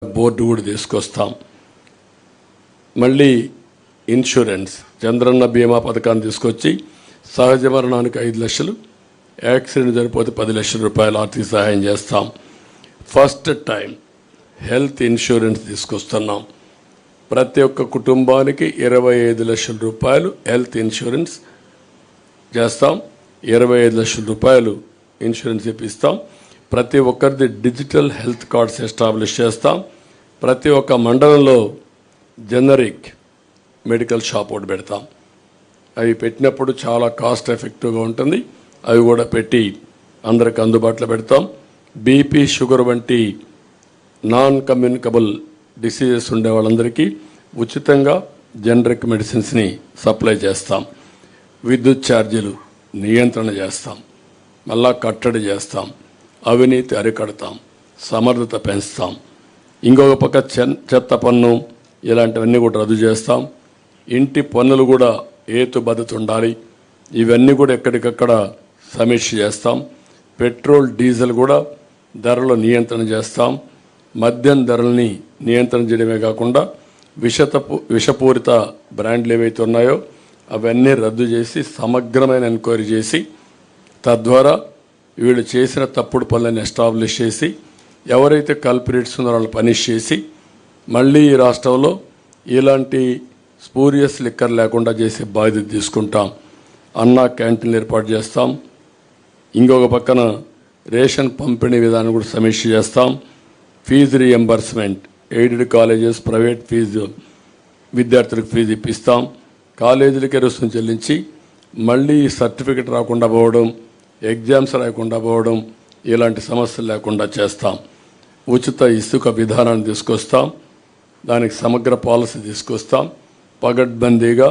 Board కూడా తీసుకొస్తాం. మళ్ళీ ఇన్సూరెన్స్ చంద్రన్న బీమా పథకాన్ని తీసుకొచ్చి సహజ మరణానికి 5 లక్షలు, యాక్సిడెంట్ జరిగిపోతే 10 లక్షల రూపాయలు ఆర్థిక సహాయం చేస్తాం. ఫస్ట్ టైం హెల్త్ ఇన్సూరెన్స్ తీసుకొస్తున్నాం. ప్రతి ఒక్క కుటుంబానికి 25 లక్షల రూపాయలు హెల్త్ ఇన్సూరెన్స్ చేస్తాం. 25 లక్షల రూపాయలు ఇన్సూరెన్స్ ఇప్పిస్తాం. ప్రతి ఒక్కరిది డిజిటల్ హెల్త్ కార్డ్స్ ఎస్టాబ్లిష్ చేస్తాం. ప్రతి ఒక్క మండలంలో జనరిక్ మెడికల్ షాప్ ఒకటి పెడతాం. అవి పెట్టినప్పుడు చాలా కాస్ట్ ఎఫెక్టివ్గా ఉంటుంది. అవి కూడా పెట్టి అందరికి అందుబాటులో పెడతాం. బీపీ, షుగర్ వంటి నాన్ కమ్యూనికబుల్ డిసీజెస్ ఉండే వాళ్ళందరికీ ఉచితంగా జనరిక్ మెడిసిన్స్ని సప్లై చేస్తాం. విద్యుత్ ఛార్జీలు నియంత్రణ చేస్తాం. మళ్ళా కట్టడి చేస్తాం. అవినీతి అరికడతాం. సమర్థత పెంచుతాం. ఇంకొక పక్క చెత్త పన్ను ఇలాంటివన్నీ కూడా రద్దు చేస్తాం. ఇంటి పన్నులు కూడా హేతుబద్ధత ఉండాలి. ఇవన్నీ కూడా ఎక్కడికక్కడ సమీక్ష చేస్తాం. పెట్రోల్, డీజిల్ కూడా ధరల నియంత్రణ చేస్తాం. మద్యం ధరల్ని నియంత్రణ చేయడమే కాకుండా విషపూరిత బ్రాండ్లు ఏవైతే ఉన్నాయో అవన్నీ రద్దు చేసి సమగ్రమైన ఎంక్వైరీ చేసి తద్వారా వీళ్ళు చేసిన తప్పుడు పనులను ఎస్టాబ్లిష్ చేసి ఎవరైతే కల్పరేట్స్ ఉన్నారో వాళ్ళని పనిష్ చేసి మళ్ళీ ఈ రాష్ట్రంలో ఇలాంటి స్పూరియస్ లిక్కర్ లేకుండా చేసే బాధ్యత తీసుకుంటాం. అన్నా క్యాంటీన్లు ఏర్పాటు చేస్తాం. ఇంకొక పక్కన రేషన్ పంపిణీ విధానం కూడా సమీక్ష చేస్తాం. Fees reimbursement, aided colleges, private fees విద్యార్థులకు ఫీజు ఇప్పిస్తాం. కాలేజీలకే రుసుము చెల్లించి మళ్ళీ సర్టిఫికెట్ రాకుండా పోవడం, ఎగ్జామ్స్ రాకుండా పోవడం ఇలాంటి సమస్యలు లేకుండా చేస్తాం. ఉచిత ఇసుక విధానాన్ని తీసుకొస్తాం. దానికి సమగ్ర పాలసీ తీసుకొస్తాం. పగడ్బందీగా